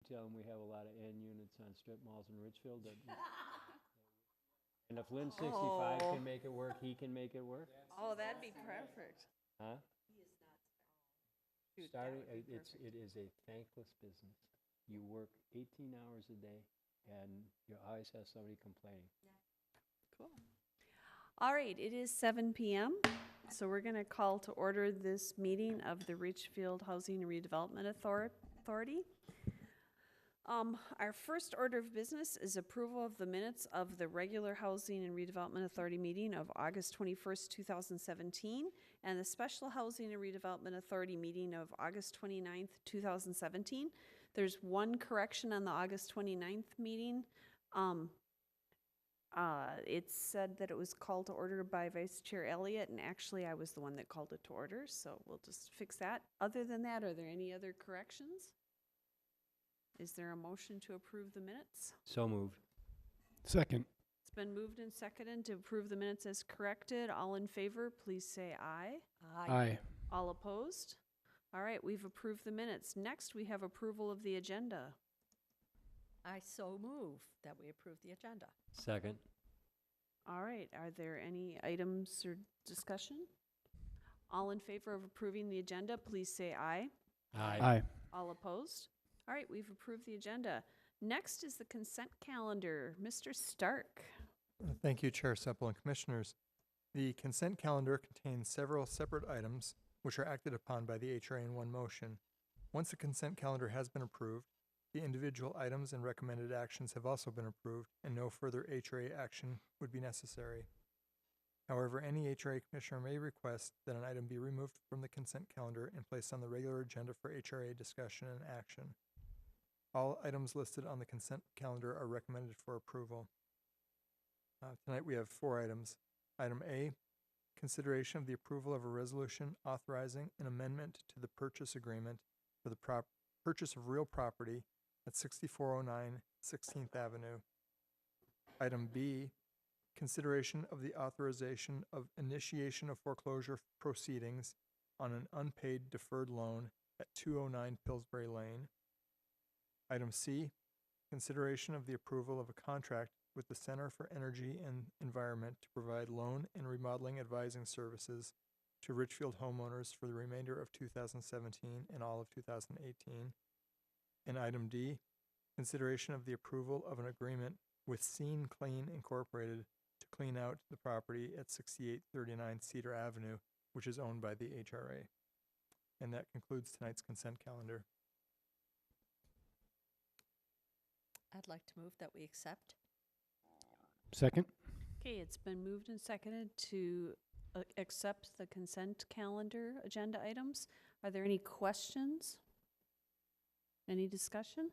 tell him we have a lot of N units on strip malls in Richfield. And if Lynn 65 Oh. can make it work, he can make it work. Oh, that'd be perfect. Huh? Shoot, that Starting, would be it is a thankless business. You work 18 hours a day, and you always have somebody complaining. Cool. All right, it is 7 p.m., so we're going to call to order this meeting of the Richfield Housing and Redevelopment Authority. Our first order of business is approval of the minutes of the regular Housing and Redevelopment Authority meeting of August 21st, 2017, and the Special Housing and Redevelopment Authority meeting of August 29th, 2017. There's one correction on the August 29th meeting. It said that it was called to order by Vice Chair Elliott, and actually I was the one that called it to order, so we'll just fix that. Other than that, are there any other corrections? Is there a motion to approve the minutes? So moved. Second. It's been moved and seconded to approve the minutes as corrected. All in favor, please say aye. Aye. All opposed? All right, we've approved the minutes. Next, we have approval of the agenda. I so move that we approve the agenda. Second. All right, are there any items or discussion? All in favor of approving the agenda, please say aye. Aye. All opposed? All right, we've approved the agenda. Next is the consent calendar. Mr. Stark. Thank you, Chair Semple and Commissioners. The consent calendar contains several separate items which are acted upon by the HRA in one motion. Once the consent calendar has been approved, the individual items and recommended actions have also been approved, and no further HRA action would be necessary. However, any HRA Commissioner may request that an item be removed from the consent calendar and placed on the regular agenda for HRA discussion and action. All items listed on the consent calendar are recommended for approval. Tonight we have 4 items. Item A, consideration of the approval of a resolution authorizing an amendment to the purchase agreement for the purchase of real property at 6409 16th Avenue. Item B, consideration of the authorization of initiation of foreclosure proceedings on an unpaid deferred loan at 209 Pillsbury Lane. Item C, consideration of the approval of a contract with the Center for Energy and Environment to provide loan and remodeling advising services to Richfield homeowners for the remainder of 2017 and all of 2018. And item D, consideration of the approval of an agreement with Scene Clean Incorporated to clean out the property at 6839 Cedar Avenue, which is owned by the HRA. And that concludes tonight's consent calendar. I'd like to move that we accept. Second. Okay, it's been moved and seconded to accept the consent calendar agenda items. Are there any questions? Any discussion?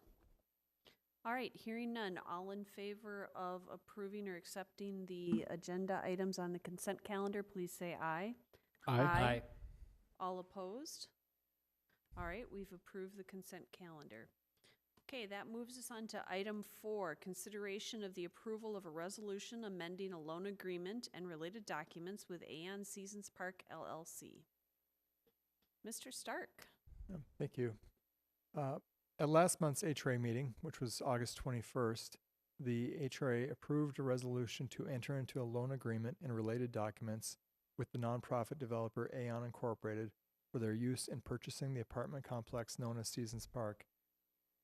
All right, hearing none. All in favor of approving or accepting the agenda items on the consent calendar, please say aye. Aye. All opposed? All right, we've approved the consent calendar. Okay, that moves us on to item 4, consideration of the approval of a resolution amending a loan agreement and related documents with Aon Seasons Park LLC. Mr. Stark. Thank you. At last month's HRA meeting, which was August 21st, the HRA approved a resolution to enter into a loan agreement and related documents with the nonprofit developer Aon Incorporated for their use in purchasing the apartment complex known as Seasons Park.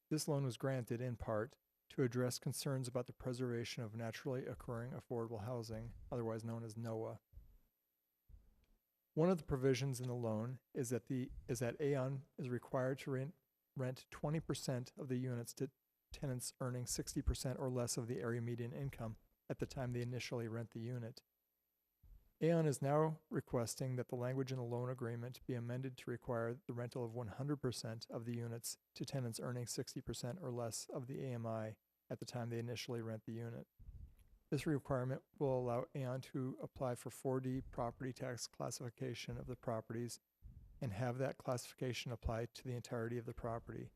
This loan was granted in part to address concerns about the preservation of naturally occurring affordable housing, otherwise known as NOAA. One of the provisions in the loan is that Aon is required to rent 20% of the units to tenants earning 60% or less of the area median income at the time they initially rent the unit. Aon is now requesting that the language in the loan agreement be amended to require the rental of 100% of the units to tenants earning 60% or less of the AMI at the time they initially rent the unit. This requirement will allow Aon to apply for 4D property tax classification of the properties and have that classification applied to the entirety of the property.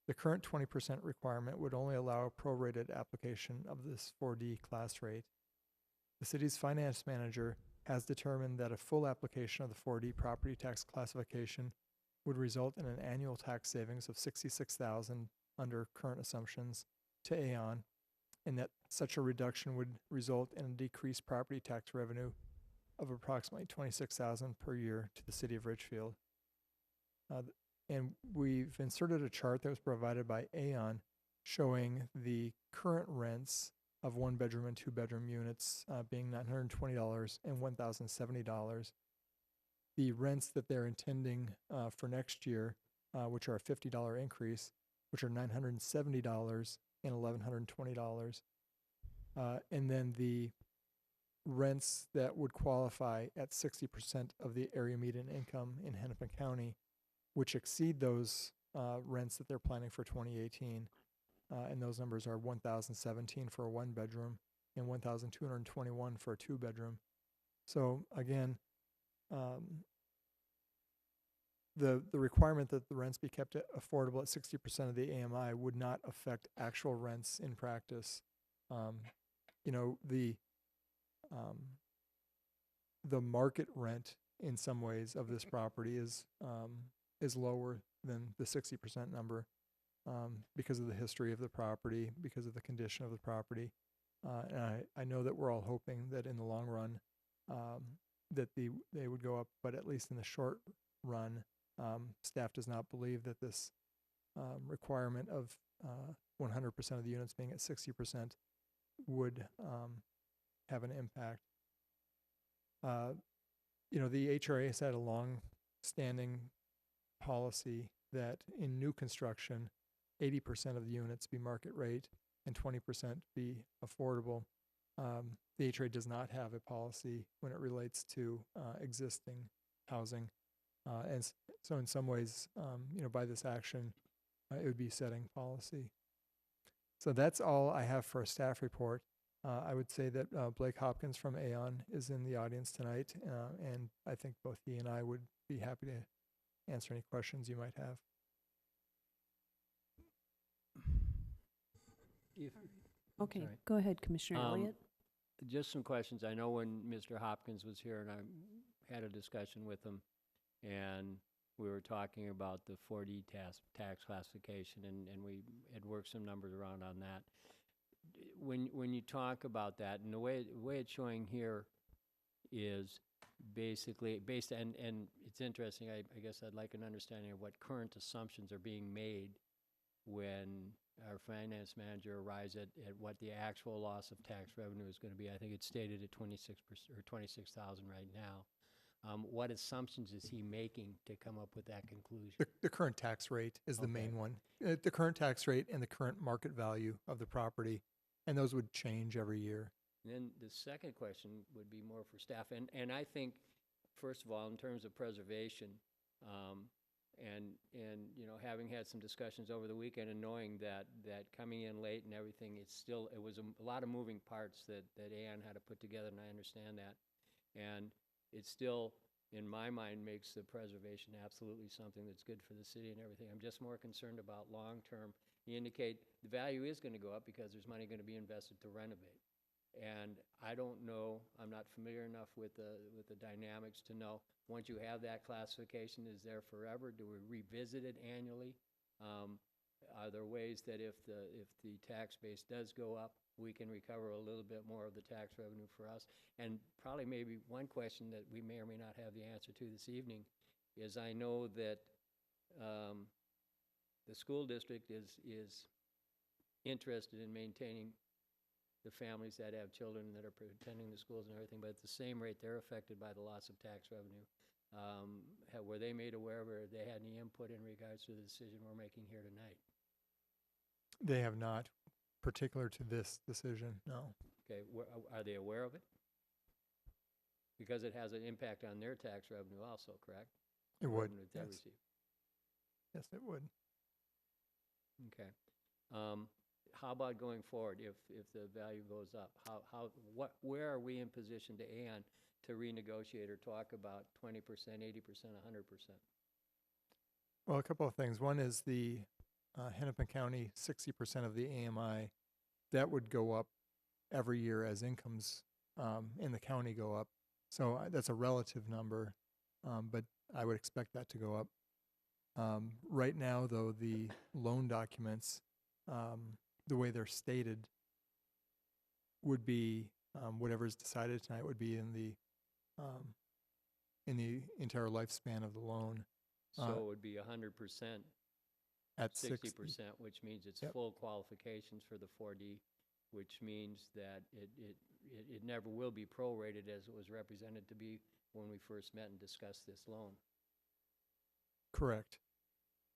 The current 20% requirement would only allow a prorated application of this 4D class rate. The city's finance manager has determined that a full application of the 4D property tax classification would result in an annual tax savings of $66,000 under current assumptions to Aon, and that such a reduction would result in a decreased property tax revenue of approximately $26,000 per year to the city of Richfield. And we've inserted a chart that was provided by Aon showing the current rents of 1-bedroom and 2-bedroom units being $920 and $1,070. The rents that they're intending for next year, which are a $50 increase, which are $970 and $1,120. And then the rents that would qualify at 60% of the area median income in Hennepin County, which exceed those rents that they're planning for 2018. And those numbers are $1,017 for a 1-bedroom and $1,221 for a 2-bedroom. So again, the requirement that the rents be kept affordable at 60% of the AMI would not affect actual rents in practice. The market rent in some ways of this property is lower than the 60% number because of the history of the property, because of the condition of the property. And I know that we're all hoping that in the long run that they would go up, but at least in the short run, staff does not believe that this requirement of 100% of the units being at 60% would have an impact. The HRA has had a long-standing policy that in new construction, 80% of the units be market rate and 20% be affordable. The HRA does not have a policy when it relates to existing housing. And so in some ways, by this action, it would be setting policy. So that's all I have for a staff report. I would say that Blake Hopkins from Aon is in the audience tonight, and I think both he and I would be happy to answer any questions you might have. Okay, Sorry. go ahead, Commissioner Elliott. Just some questions. I know when Mr. Hopkins was here and I had a discussion with him, and we were talking about the 4D tax classification, and we had worked some numbers around on that. When you talk about that, and the way it's showing here is basically based, and it's interesting, I guess I'd like an understanding of what current assumptions are being made when our finance manager arrives at what the actual loss of tax revenue is going to be. I think it's stated at 26% or 26,000 right now. What assumptions is he making to come up with that conclusion? The current tax rate is the main one. The current tax rate and the current market value of the property, and those would change every year. And then the second question would be more for staff, and I think, first of all, in terms of preservation, and having had some discussions over the weekend and knowing that coming in late and everything, it was a lot of moving parts that Aon had to put together, and I understand that. And it still, in my mind, makes the preservation absolutely something that's good for the city and everything. I'm just more concerned about long-term. You indicate the value is going to go up because there's money going to be invested to renovate. And I don't know, I'm not familiar enough with the dynamics to know, once you have that classification, is there forever? Do we revisit it annually? Are there ways that if the tax base does go up, we can recover a little bit more of the tax revenue for us? And probably maybe one question that we may or may not have the answer to this evening is, I know that the school district is interested in maintaining the families that have children that are attending the schools and everything, but at the same rate, they're affected by the loss of tax revenue. Were they made aware of it, or they had any input in regards to the decision we're making here tonight? They have not, particular to this decision, no. Okay, are they aware of it? Because it has an impact on their tax revenue also, correct? It would, Revenue that they yes. receive. Yes, it would. Okay. How about going forward if the value goes up? Where are we in position to Aon to renegotiate or talk about 20%, 80%, 100%? Well, a couple of things. One is the Hennepin County 60% of the AMI, that would go up every year as incomes in the county go up. So that's a relative number, but I would expect that to go up. Right now, though, the loan documents the way they're stated would be, whatever is decided tonight would be in the entire lifespan of the loan So it would be 100%, at 60%, which means it's Yep. full qualifications for the 4D, which means that it never will be prorated as it was represented to be when we first met and discussed this loan. Correct.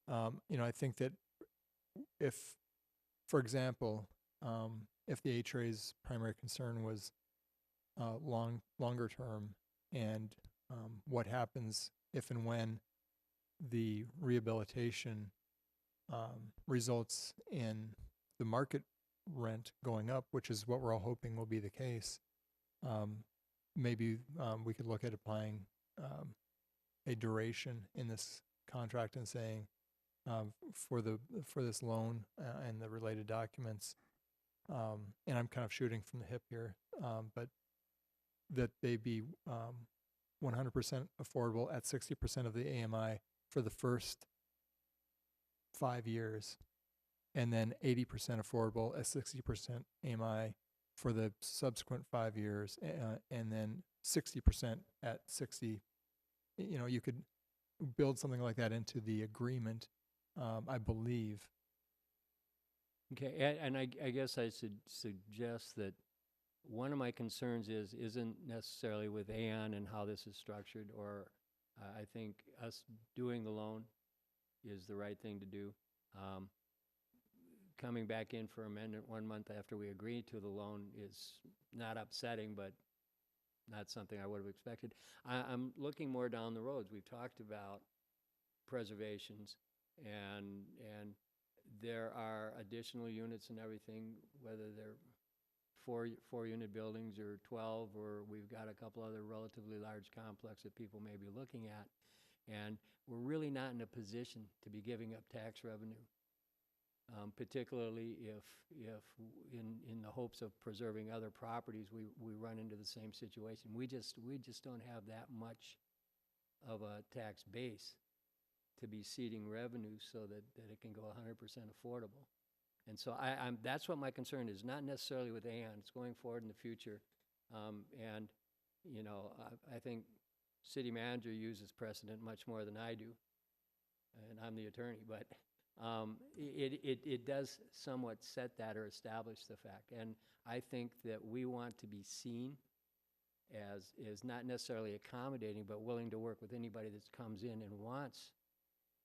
I think that if, for example, if the HRA's primary concern was longer term, and what happens if and when the rehabilitation results in the market rent going up, which is what we're all hoping will be the case, maybe we could look at applying a duration in this contract and saying for this loan and the related documents, and I'm kind of shooting from the hip here, but that they be 100% affordable at 60% of the AMI for the first 5 years, and then 80% affordable at 60% AMI for the subsequent 5 years, and then 60% at 60. You could build something like that into the agreement, I believe. Okay, and I guess I should suggest that one of my concerns isn't necessarily with Aon and how this is structured, or I think us doing the loan is the right thing to do. Coming back in for amendment 1 month after we agreed to the loan is not upsetting, but not something I would have expected. I'm looking more down the roads. We've talked about preservations, and there are additional units and everything, whether they're four unit buildings or 12, or we've got a couple other relatively large complexes that people may be looking at, and we're really not in a position to be giving up tax revenue, particularly if in the hopes of preserving other properties we run into the same situation. We just don't have that much of a tax base to be seeding revenue so that it can go 100% affordable. And so that's what my concern is, not necessarily with Aon. It's going forward in the future. I think city manager uses precedent much more than I do, and I'm the attorney, but it does somewhat set that or establish the fact. And I think that we want to be seen as not necessarily accommodating, but willing to work with anybody that comes in and wants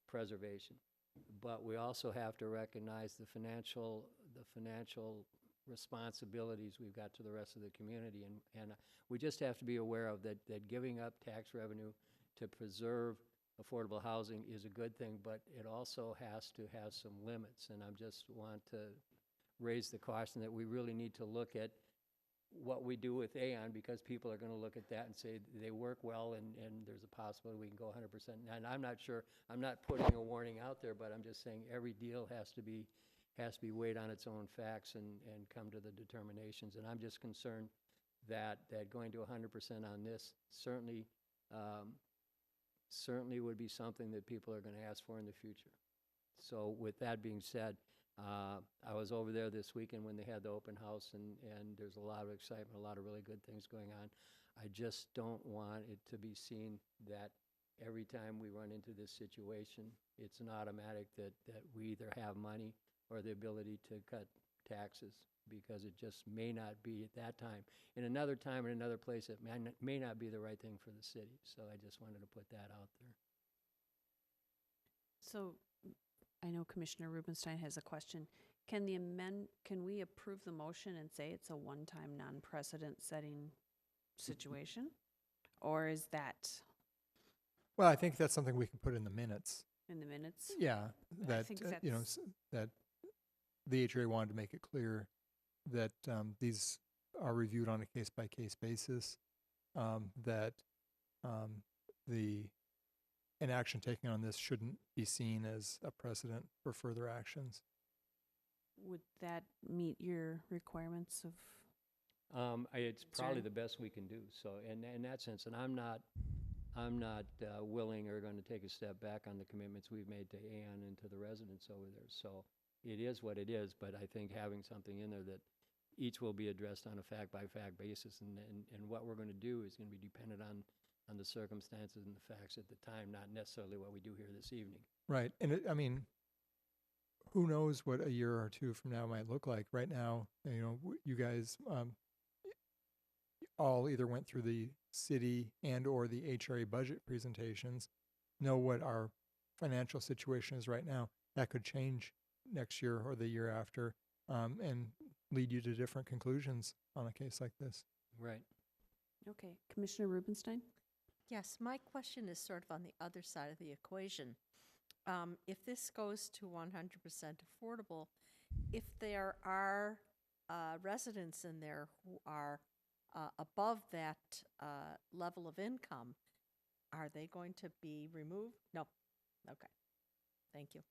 preservation. But we also have to recognize the financial responsibilities we've got to the rest of the community, and we just have to be aware of that giving up tax revenue to preserve affordable housing is a good thing, but it also has to have some limits. And I just want to raise the caution that we really need to look at what we do with Aon, because people are going to look at that and say they work well, and there's a possibility we can go 100%. And I'm not sure, I'm not putting a warning out there, but I'm just saying every deal has to be weighed on its own facts and come to the determinations. And I'm just concerned that going to 100% on this certainly would be something that people are going to ask for in the future. So with that being said, I was over there this weekend when they had the open house, and there's a lot of excitement, a lot of really good things going on. I just don't want it to be seen that every time we run into this situation, it's an automatic that we either have money or the ability to cut taxes, because it just may not be at that time. In another time, in another place, it may not be the right thing for the city. So I just wanted to put that out there. So I know Commissioner Rubenstein has a question. Can we approve the motion and say it's a one-time non-precedent setting situation? Or is that Well, I think that's something we can put in the minutes. in the minutes? Yeah, that, think that the HRA wanted to make it clear that these are reviewed on a case-by-case basis, that an action taken on this shouldn't be seen as a precedent for further actions. Would that meet your requirements of? It's probably Concern? the best we can do. So in that sense, and I'm not willing or going to take a step back on the commitments we've made to Aon and to the residents over there. So it is what it is, but I think having something in there that each will be addressed on a fact-by-fact basis, and what we're gonna do is gonna be dependent on the circumstances and the facts at the time, not necessarily what we do here this evening. Right. And I mean, who knows what a year or two from now might look like. Right now, you guys all either went through the city and or the HRA budget presentations, know what our financial situation is right now. That could change next year or the year after, and lead you to different conclusions on a case like this. Right. Okay, Commissioner Rubenstein? Yes, my question is sort of on the other side of the equation. If this goes to 100% affordable, if there are residents in there who are above that level of income, are they going to be removed? No. Okay. Thank you.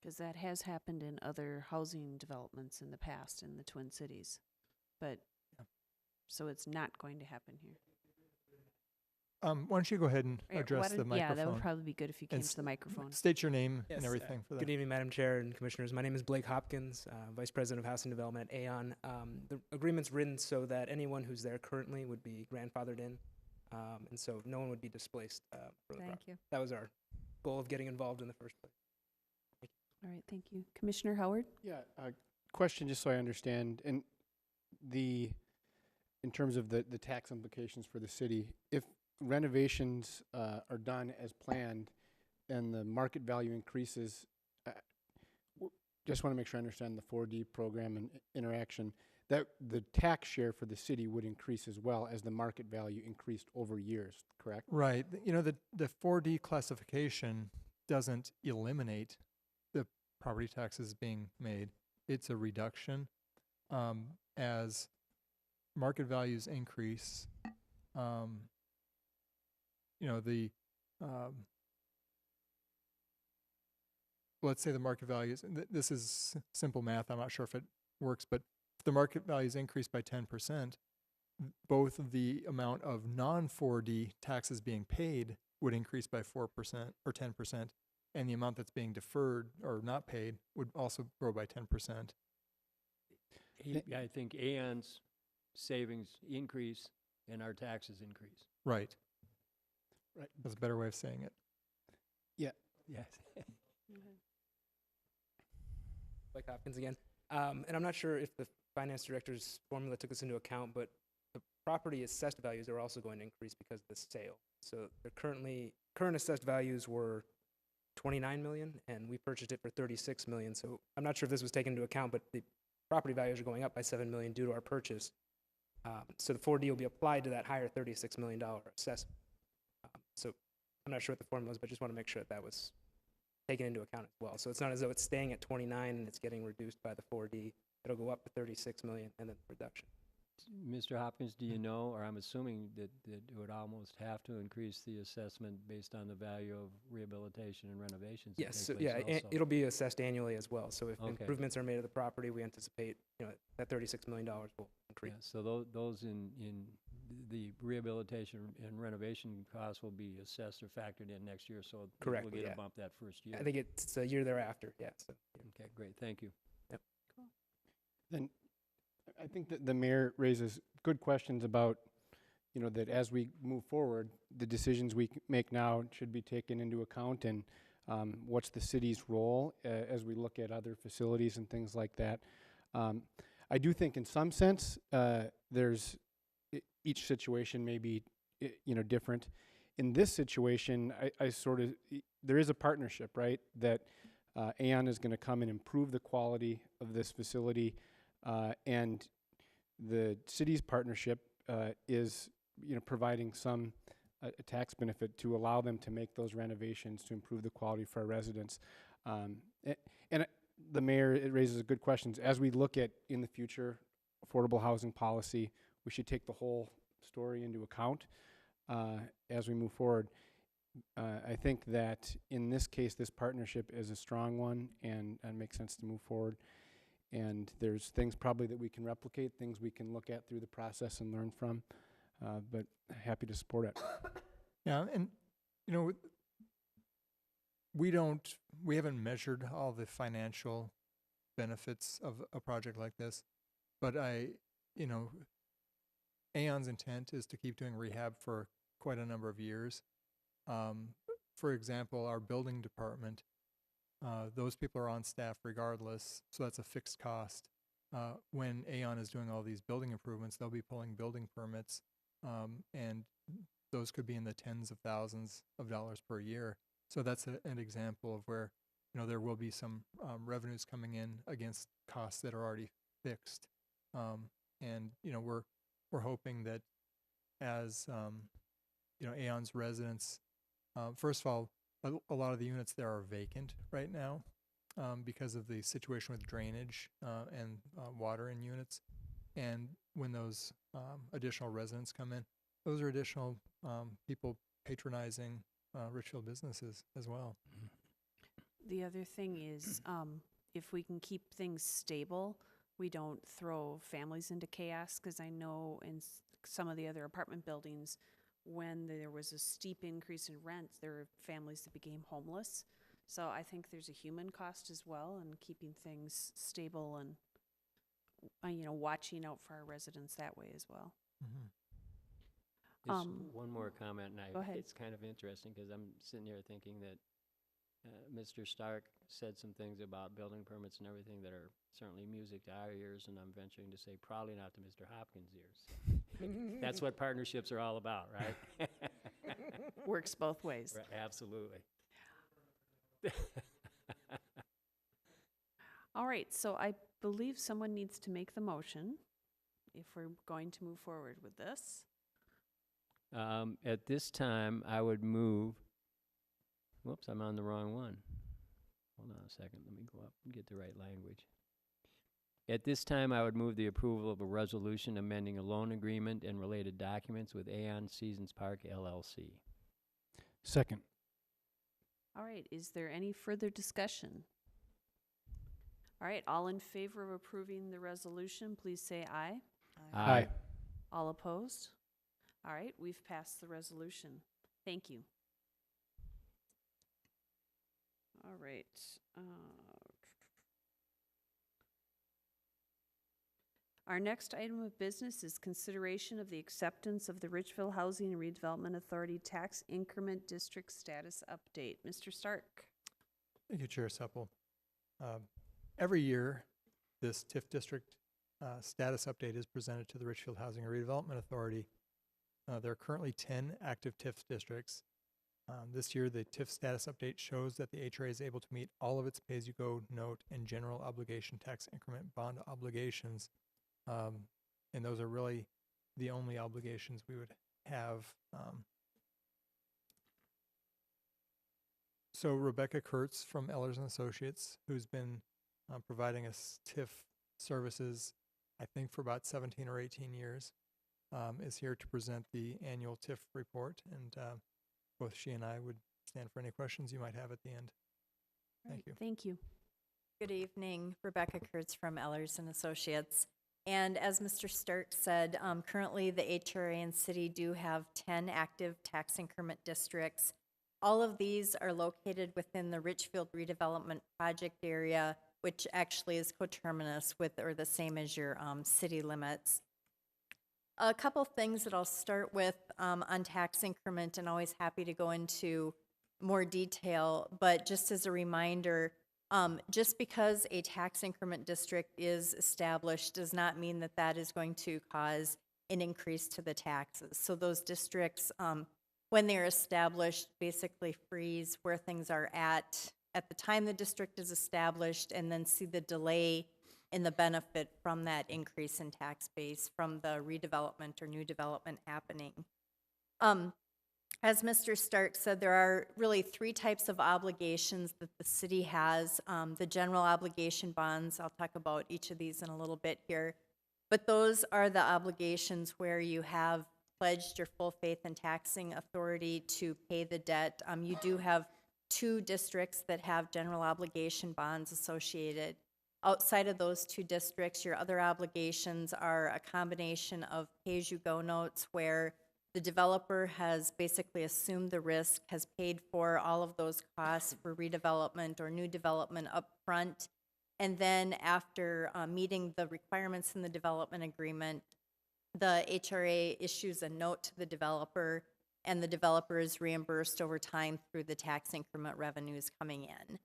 Because that has happened in other housing developments in the past in the Twin Cities. But, Yeah. so it's not going to happen here. Why don't you go ahead and Yeah, address the microphone? Yeah, that would probably be good if you came And to the microphone. State your name Yes, and everything for that. Good evening, Madam Chair and Commissioners. My name is Blake Hopkins, Vice President of Housing Development at Aon. The agreement's written so that anyone who's there currently would be grandfathered in, and so no one would be displaced from the Thank property. you. That was our goal of getting involved in the first place. All right, thank you. Commissioner Howard? Yeah, question just so I understand, and in terms of the tax implications for the city, if renovations are done as planned and the market value increases, just want to make sure I understand the 4D program and interaction, that the tax share for the city would increase as well as the market value increased over years, correct? Right. The 4D classification doesn't eliminate the property taxes being made. It's a reduction. As market values increase, let's say the market values, and this is simple math, I'm not sure if it works, but if the market values increase by 10%, both the amount of non-4D taxes being paid would increase by 4% or 10%, and the amount that's being deferred or not paid would also grow by 10%. I think Aon's savings increase and our taxes increase. Right. Right. That's a better way of saying it. Yes. Blake Hopkins again. And I'm not sure if the finance director's formula took this into account, but the property assessed values are also going to increase because of the sale. So the current assessed values were 29 million, and we purchased it for 36 million. So I'm not sure if this was taken into account, but the property values are going up by 7 million due to our purchase. So the 4D will be applied to that higher $36 million assessment. So I'm not sure what the formula is, but just want to make sure that was taken into account as well. So it's not as though it's staying at 29 and it's getting reduced by the 4D. It'll go up to 36 million and then reduction. Mr. Hopkins, do you know, or I'm assuming that it would almost have to increase the assessment based on the value of rehabilitation and renovations? that Yes, take so place yeah, also? it'll be assessed annually as well. So if Okay. improvements are made to the property, we anticipate that $36 million will increase. Yeah, so those in the rehabilitation and renovation costs will be assessed or factored in next year, so Correctly, we'll get yeah. a bump that first year. I think it's a year thereafter, yeah. So Okay, great, thank you. Then I think that the mayor raises good questions about, that as we move forward, the decisions we make now should be taken into account, and what's the city's role as we look at other facilities and things like that. I do think in some sense, there's each situation may be, different. In this situation, I sort of, there is a partnership, right? That Aon is going to come and improve the quality of this facility, and the city's partnership is, providing some a tax benefit to allow them to make those renovations to improve the quality for our residents. And the mayor, it raises good questions. As we look at, in the future, affordable housing policy, we should take the whole story into account as we move forward. I think that in this case, this partnership is a strong one and makes sense to move forward. And there's things probably that we can replicate, things we can look at through the process and learn from, but happy to support it. Yeah, and we haven't measured all the financial benefits of a project like this, but Aon's intent is to keep doing rehab for quite a number of years. For example, our building department, those people are on staff regardless, so that's a fixed cost. When Aon is doing all these building improvements, they'll be pulling building permits, and those could be in the tens of thousands of dollars per year. So that's an example of where, there will be some revenues coming in against costs that are already fixed. And we're hoping that as, Aon's residents, first of all, a lot of the units there are vacant right now because of the situation with drainage and water in units. And when those additional residents come in, those are additional people patronizing Richfield businesses as well. The other thing is, if we can keep things stable, we don't throw families into chaos, because I know in some of the other apartment buildings, when there was a steep increase in rents, there were families that became homeless. So I think there's a human cost as well in keeping things stable and, watching out for our residents that way as well. Mm-hmm. Just one more comment, and go ahead. it's kind of interesting because I'm sitting here thinking that Mr. Stark said some things about building permits and everything that are certainly music to our ears, and I'm venturing to say probably not to Mr. Hopkins' ears. That's what partnerships are all about, right? Works both ways. Right, absolutely. All right, so I believe someone needs to make the motion if we're going to move forward with this. At this time, I would move. Whoops, I'm on the wrong one. Hold on a second. Let me go up and get the right language. At this time, I would move the approval of a resolution amending a loan agreement and related documents with Aon Seasons Park LLC. Second. All right, is there any further discussion? All right, all in favor of approving the resolution, please say aye. Aye. All opposed? All right, we've passed the resolution. Thank you. All right. Our next item of business is consideration of the acceptance of the Richfield Housing and Redevelopment Authority Tax Increment District Status Update. Mr. Stark. Thank you, Chair Supple. Every year, this TIF district status update is presented to the Richfield Housing and Redevelopment Authority. There are currently 10 active TIF districts. This year, the TIF status update shows that the HRA is able to meet all of its pay-as-you-go note and general obligation tax increment bond obligations. And those are really the only obligations we would have. So Rebecca Kurtz from Ehlers & Associates, who's been providing us TIF services, I think for about 17 or 18 years, is here to present the annual TIF report. And both she and I would stand for any questions you might have at the end. Thank you. Thank you. Good evening, Rebecca Kurtz from Ehlers & Associates. And as Mr. Stark said, currently the HRA and city do have 10 active tax increment districts. All of these are located within the Richfield redevelopment project area, which actually is coterminous with or the same as your city limits. A couple things that I'll start with on tax increment, and always happy to go into more detail, but just as a reminder, just because a tax increment district is established does not mean that that is going to cause an increase to the taxes. So those districts, when they're established, basically freeze where things are at the time the district is established, and then see the delay in the benefit from that increase in tax base from the redevelopment or new development happening. As Mr. Stark said, there are really 3 types of obligations that the city has. The general obligation bonds, I'll talk about each of these in a little bit here, but those are the obligations where you have pledged your full faith and taxing authority to pay the debt. You do have 2 districts that have general obligation bonds associated. Outside of those 2 districts, your other obligations are a combination of pay-as-you-go notes where The developer has basically assumed the risk, has paid for all of those costs for redevelopment or new development up front. And then after meeting the requirements in the development agreement, the HRA issues a note to the developer, and the developer is reimbursed over time through the tax increment revenues coming in.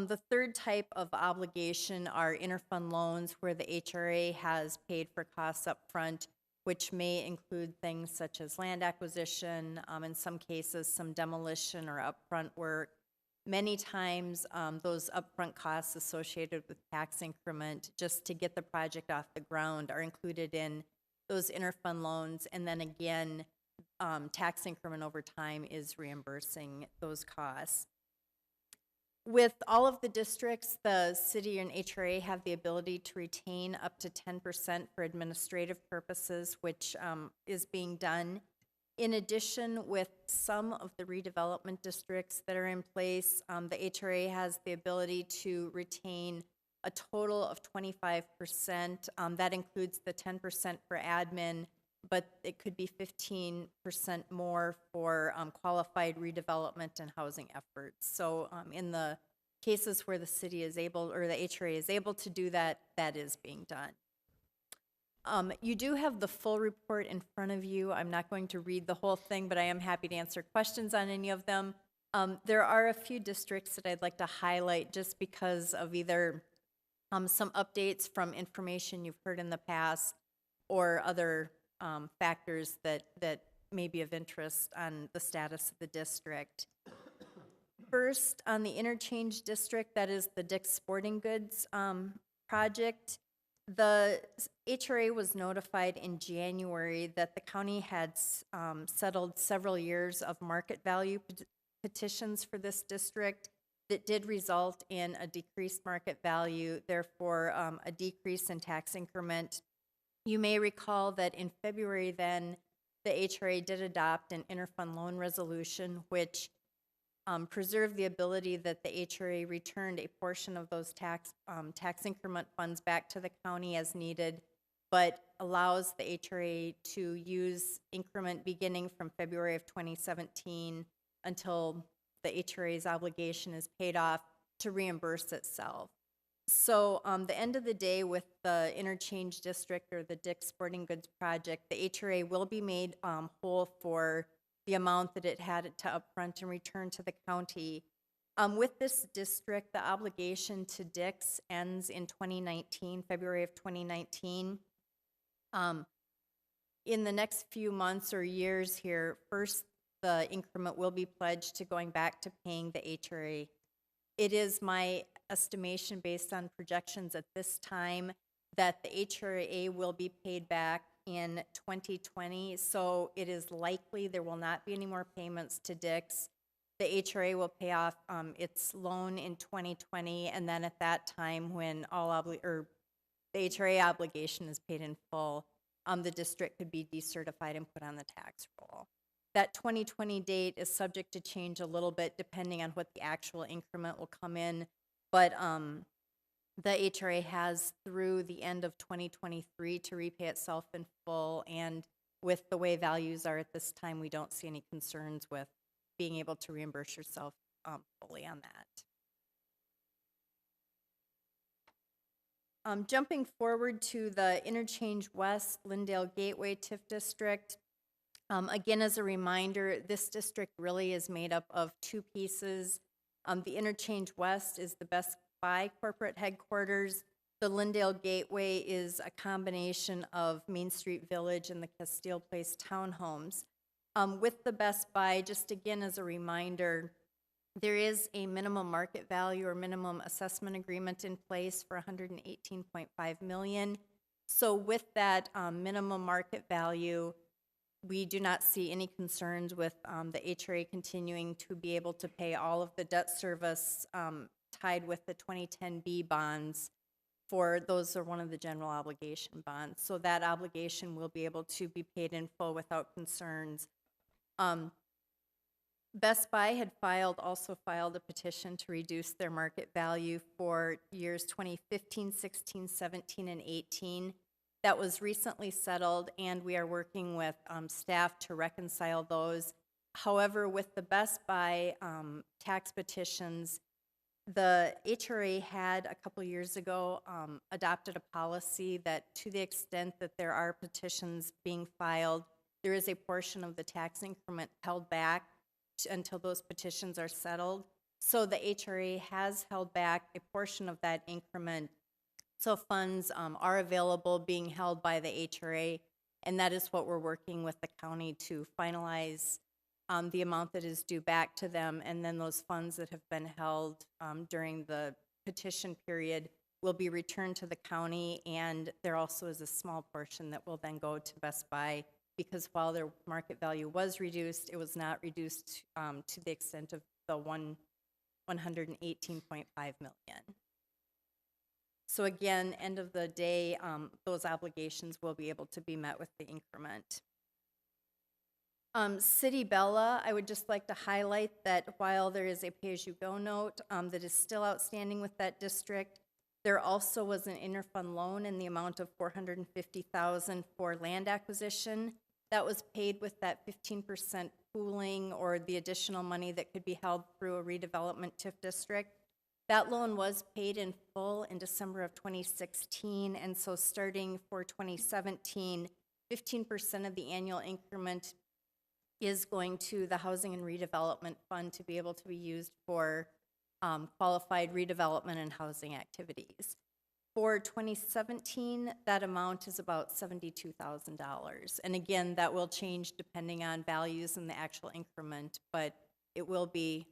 The third type of obligation are interfund loans where the HRA has paid for costs up front, which may include things such as land acquisition, in some cases some demolition or upfront work. Many times those upfront costs associated with tax increment just to get the project off the ground are included in those interfund loans, and then again, tax increment over time is reimbursing those costs. With all of the districts, the city and HRA have the ability to retain up to 10% for administrative purposes, which is being done. In addition, with some of the redevelopment districts that are in place, the HRA has the ability to retain a total of 25%. That includes the 10% for admin, but it could be 15% more for qualified redevelopment and housing efforts. So in the cases where the city is able, or the HRA is able to do that, that is being done. You do have the full report in front of you. I'm not going to read the whole thing, but I am happy to answer questions on any of them. There are a few districts that I'd like to highlight just because of either some updates from information you've heard in the past or other factors that may be of interest on the status of the district. First, on the interchange district, that is the Dick's Sporting Goods project, the HRA was notified in January that the county had settled several years of market value petitions for this district that did result in a decreased market value, therefore a decrease in tax increment. You may recall that in February then, the HRA did adopt an interfund loan resolution, which preserved the ability that the HRA returned a portion of those tax increment funds back to the county as needed, but allows the HRA to use increment beginning from February of 2017 until the HRA's obligation is paid off to reimburse itself. So the end of the day with the interchange district or the Dick's Sporting Goods project, the HRA will be made whole for the amount that it had to upfront and return to the county. With this district, the obligation to Dick's ends in 2019, February of 2019. In the next few months or years here, first the increment will be pledged to going back to paying the HRA. It is my estimation based on projections at this time that the HRA will be paid back in 2020, so it is likely there will not be any more payments to Dick's. The HRA will pay off its loan in 2020, and then at that time when the HRA obligation is paid in full, the district could be decertified and put on the tax roll. That 2020 date is subject to change a little bit depending on what the actual increment will come in, but the HRA has through the end of 2023 to repay itself in full, and with the way values are at this time, we don't see any concerns with being able to reimburse yourself fully on that. Jumping forward to the Interchange West Lindale Gateway TIF district, again, as a reminder, this district really is made up of two pieces. The Interchange West is the Best Buy corporate headquarters. The Lindale Gateway is a combination of Main Street Village and the Castile Place townhomes. With the Best Buy, just again as a reminder, there is a minimum market value or minimum assessment agreement in place for $118.5 million. So with that minimum market value, we do not see any concerns with the HRA continuing to be able to pay all of the debt service tied with the 2010B bonds. For those are one of the general obligation bonds. So that obligation will be able to be paid in full without concerns. Best Buy had also filed a petition to reduce their market value for years 2015, 16, 17, and 18. That was recently settled, and we are working with staff to reconcile those. However, with the Best Buy tax petitions, the HRA had a couple years ago adopted a policy that to the extent that there are petitions being filed, there is a portion of the tax increment held back until those petitions are settled. So the HRA has held back a portion of that increment. So funds are available being held by the HRA, and that is what we're working with the county to finalize the amount that is due back to them, and then those funds that have been held during the petition period will be returned to the county, and there also is a small portion that will then go to Best Buy, because while their market value was reduced, it was not reduced to the extent of the 118.5 million. So again, end of the day, those obligations will be able to be met with the increment. City Bella, I would just like to highlight that while there is a pay-as-you-go note that is still outstanding with that district, there also was an interfund loan in the amount of $450,000 for land acquisition. That was paid with that 15% pooling or the additional money that could be held through a redevelopment TIF district. That loan was paid in full in December of 2016, and so starting for 2017, 15% of the annual increment is going to the Housing and Redevelopment Fund to be able to be used for qualified redevelopment and housing activities. For 2017, that amount is about $72,000. And again, that will change depending on values and the actual increment, but it will be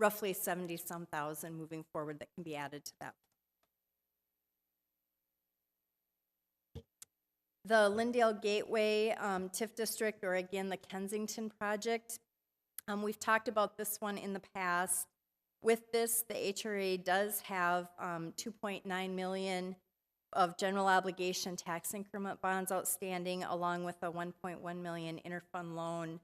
roughly 70-some thousand moving forward that can be added to that. The Lindale Gateway TIF district, or again, the Kensington project. We've talked about this one in the past. With this, the HRA does have $2.9 million of general obligation tax increment bonds outstanding, along with a $1.1 million interfund loan.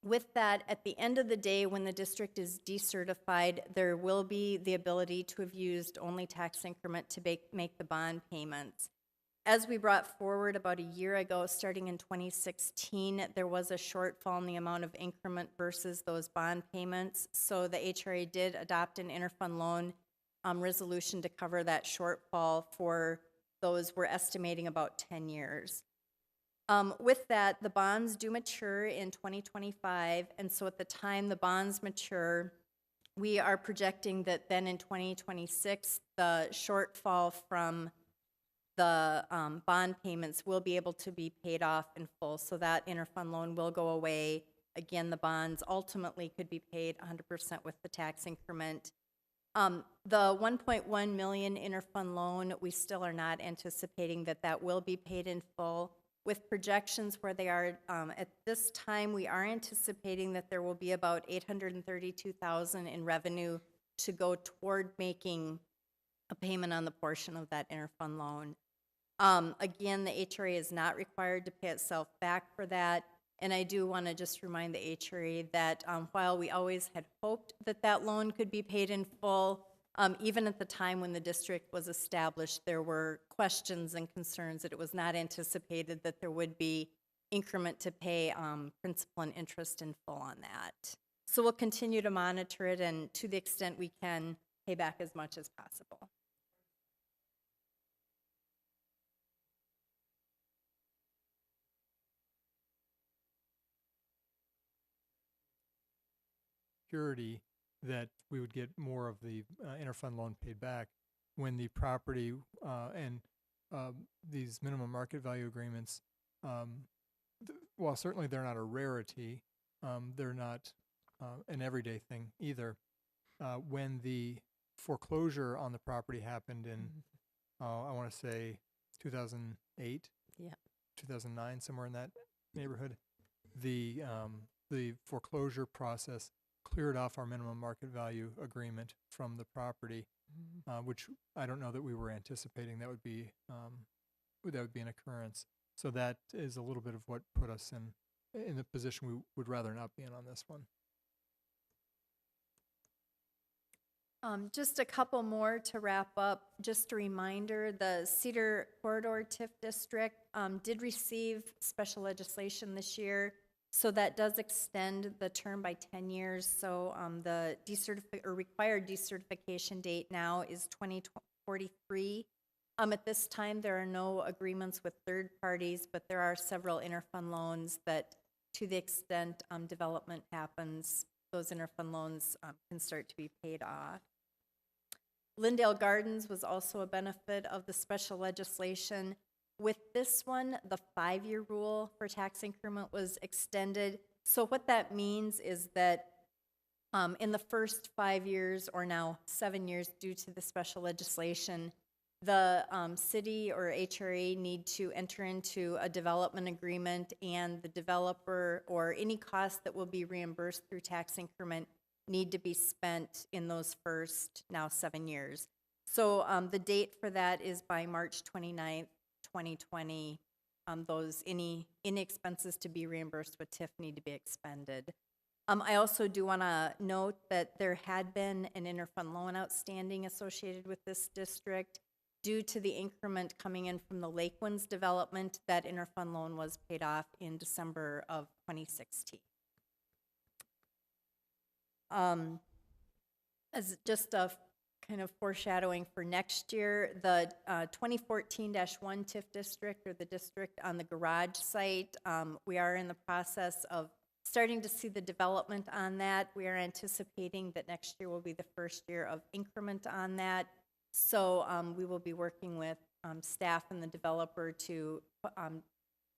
With that, at the end of the day, when the district is decertified, there will be the ability to have used only tax increment to make the bond payments. As we brought forward about a year ago, starting in 2016, there was a shortfall in the amount of increment versus those bond payments. So the HRA did adopt an interfund loan resolution to cover that shortfall for those we're estimating about 10 years. With that, the bonds do mature in 2025, and so at the time the bonds mature, we are projecting that then in 2026, the shortfall from the bond payments will be able to be paid off in full, so that interfund loan will go away. Again, the bonds ultimately could be paid 100% with the tax increment. The $1.1 million interfund loan, we still are not anticipating that that will be paid in full. With projections where they are at this time, we are anticipating that there will be about $832,000 in revenue to go toward making a payment on the portion of that interfund loan. Again, the HRA is not required to pay itself back for that, and I do want to just remind the HRA that while we always had hoped that that loan could be paid in full, even at the time when the district was established, there were questions and concerns that it was not anticipated that there would be increment to pay principal and interest in full on that. So we'll continue to monitor it, and to the extent we can, pay back as much as possible. Security that we would get more of the interfund loan paid back when the property and these minimum market value agreements, while certainly they're not a rarity, they're not an everyday thing either. When the foreclosure on the property happened in, I want to say 2008, 2009, somewhere in that neighborhood, the foreclosure process cleared off our minimum market value agreement from the property, which I don't know that we were anticipating that would be an occurrence. So that is a little bit of what put us in the position we would rather not be in on this one. Just a couple more to wrap up. Just a reminder, the Cedar Corridor TIF District did receive special legislation this year. So that does extend the term by 10 years. So the required decertification date now is 2043. At this time, there are no agreements with third parties, but there are several interfund loans that, to the extent development happens, those interfund loans can start to be paid off. Lindale Gardens was also a benefit of the special legislation. With this one, the 5-year rule for tax increment was extended. So what that means is that in the first 5 years, or now 7 years due to the special legislation, the city or HRA need to enter into a development agreement, and the developer or any cost that will be reimbursed through tax increment need to be spent in those first now 7 years. So the date for that is by March 29th, 2020. Those any expenses to be reimbursed with TIF need to be expended. I also do want to note that there had been an interfund loan outstanding associated with this district. Due to the increment coming in from the Lake Winds development, that interfund loan was paid off in December of 2016. As just a kind of foreshadowing for next year, the 2014-1 TIF district, or the district on the garage site, we are in the process of starting to see the development on that. We are anticipating that next year will be the first year of increment on that. So we will be working with staff and the developer to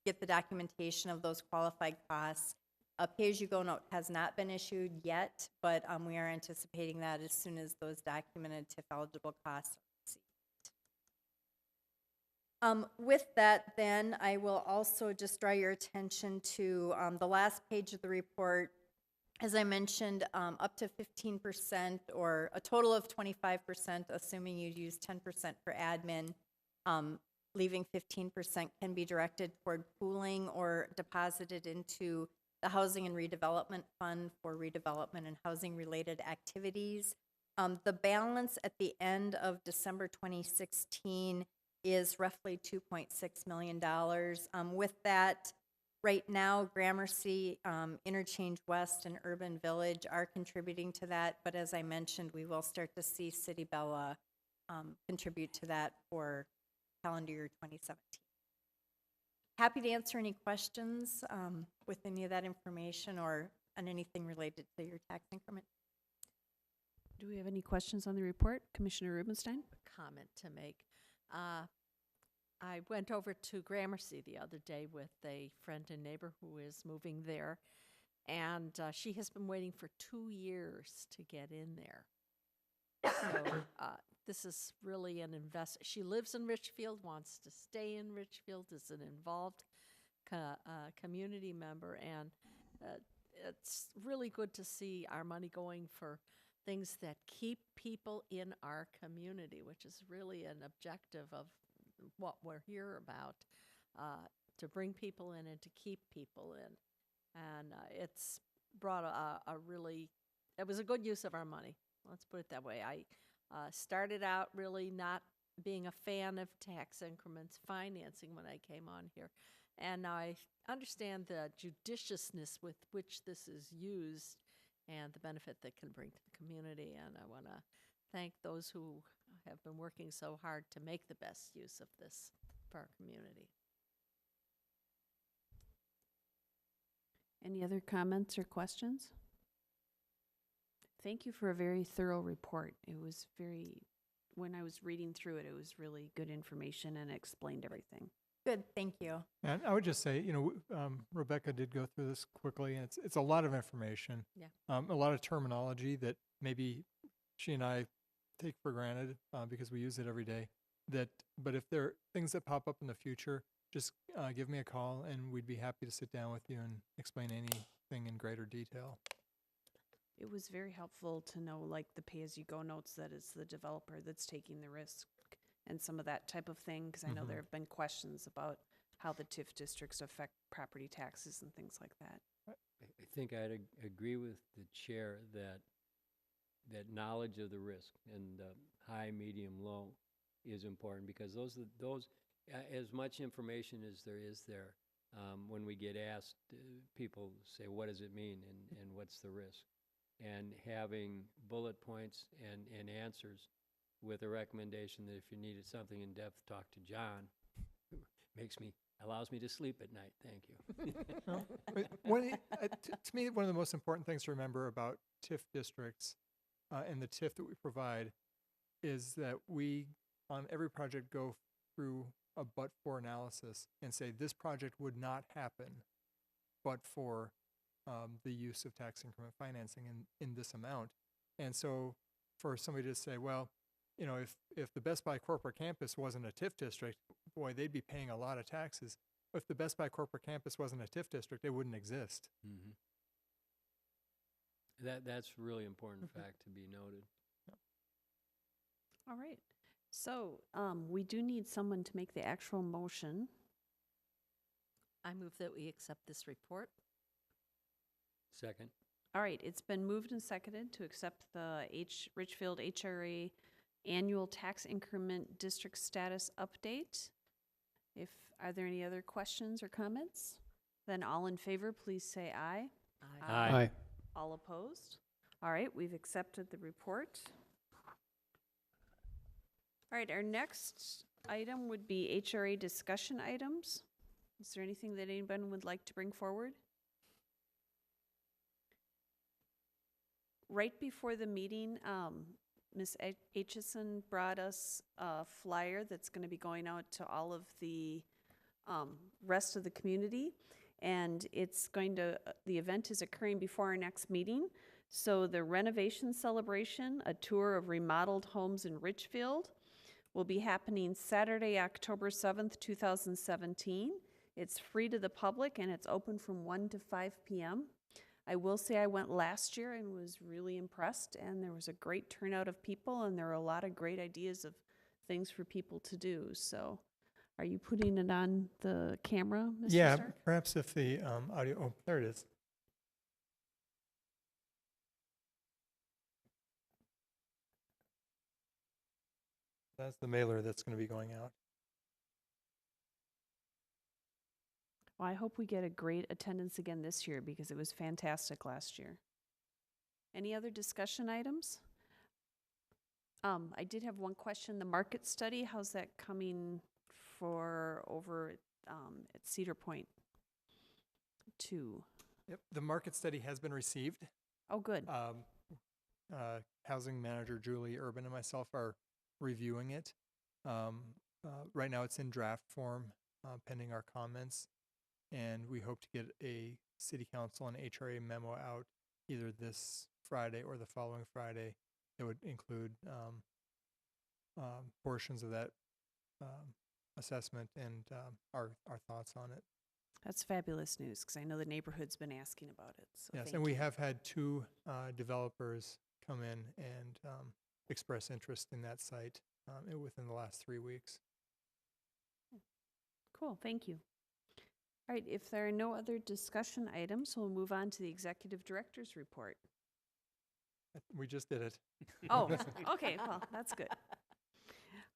get the documentation of those qualified costs. A pay-as-you-go note has not been issued yet, but we are anticipating that as soon as those documented TIF-eligible costs are received. With that, then, I will also just draw your attention to the last page of the report. As I mentioned, up to 15%, or a total of 25%, assuming you use 10% for admin, leaving 15% can be directed toward pooling or deposited into the Housing and Redevelopment Fund for redevelopment and housing-related activities. The balance at the end of December 2016 is roughly $2.6 million. With that, right now, Gramercy, Interchange West, and Urban Village are contributing to that, but as I mentioned, we will start to see City Bella contribute to that for calendar year 2017. Happy to answer any questions with any of that information or on anything related to your tax increment. Do we have any questions on the report? Commissioner Rubenstein? Comment to make. I went over to Gramercy the other day with a friend and neighbor who is moving there, and she has been waiting for 2 years to get in there. So this is really an investment. She lives in Richfield, wants to stay in Richfield, is an involved community member, and it's really good to see our money going for things that keep people in our community, which is really an objective of what we're here about, to bring people in and to keep people in. And it's brought it was a good use of our money. Let's put it that way. I started out really not being a fan of tax increments financing when I came on here. And now I understand the judiciousness with which this is used and the benefit that can bring to the community. And I want to thank those who have been working so hard to make the best use of this for our community. Any other comments or questions? Thank you for a very thorough report. It was when I was reading through it, it was really good information and explained everything. Good, thank you. And I would just say, Rebecca did go through this quickly, and it's a lot of information. Yeah. A lot of terminology that maybe she and I take for granted because we use it every day. But if there are things that pop up in the future, just give me a call, and we'd be happy to sit down with you and explain anything in greater detail. It was very helpful to know, like, the pay-as-you-go notes, that it's the developer that's taking the risk and some of that type of thing, because I know there have been questions about how the TIF districts affect property taxes and things like that. I think I'd agree with the chair that that knowledge of the risk and high, medium, low is important, because as much information as there is there, when we get asked, people say, what does it mean and what's the risk? And having bullet points and answers with a recommendation that if you needed something in depth, talk to John, allows me to sleep at night. Thank you. Well, to me, one of the most important things to remember about TIF districts and the TIF that we provide is that we, on every project, go through a but-for analysis and say this project would not happen but for the use of tax increment financing in this amount. And so for somebody to say, well, you know, if the Best Buy corporate campus wasn't a TIF district, boy, they'd be paying a lot of taxes. If the Best Buy corporate campus wasn't a TIF district, it wouldn't exist. Mm-hmm. That's a really important fact to be noted. All right. So we do need someone to make the actual motion. I move that we accept this report. Second. All right, it's been moved and seconded to accept the Richfield HRA annual tax increment district status update. Are there any other questions or comments? Then all in favor, please say aye. Aye. All opposed? All right, we've accepted the report. All right, our next item would be HRA discussion items. Is there anything that anyone would like to bring forward? Right before the meeting, Ms. Aitchison brought us a flyer that's going to be going out to all of the rest of the community. And the event is occurring before our next meeting. So the renovation celebration, a tour of remodeled homes in Richfield, will be happening Saturday, October 7th, 2017. It's free to the public and it's open from 1 to 5 p.m. I will say I went last year and was really impressed, and there was a great turnout of people, and there were a lot of great ideas of things for people to do. So are you putting it on the camera, Mr. Yeah, Stark? perhaps if the audio, oh, there it is. That's the mailer that's going to be going out. Well, I hope we get a great attendance again this year because it was fantastic last year. Any other discussion items? I did have one question. The market study, how's that coming for over at Cedar Point 2? Yep, the market study has been received. Oh, good. Housing manager Julie Urban and myself are reviewing it. Right now it's in draft form, pending our comments, and we hope to get a city council and HRA memo out either this Friday or the following Friday that would include portions of that assessment and our thoughts on it. That's fabulous news because I know the neighborhood's been asking about it. So Yes, thank and we you. have had 2 developers come in and express interest in that site within the last 3 weeks. Cool, thank you. All right, if there are no other discussion items, we'll move on to the executive director's report. We just did it. Oh, okay, well, that's good.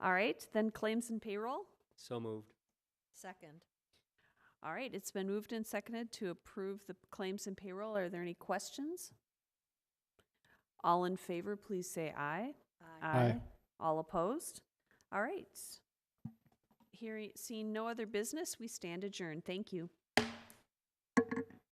All right, then claims and payroll. So moved. Second. All right, it's been moved and seconded to approve the claims and payroll. Are there any questions? All in favor, please say aye. Aye. All opposed? All right. Seeing no other business, we stand adjourned. Thank you.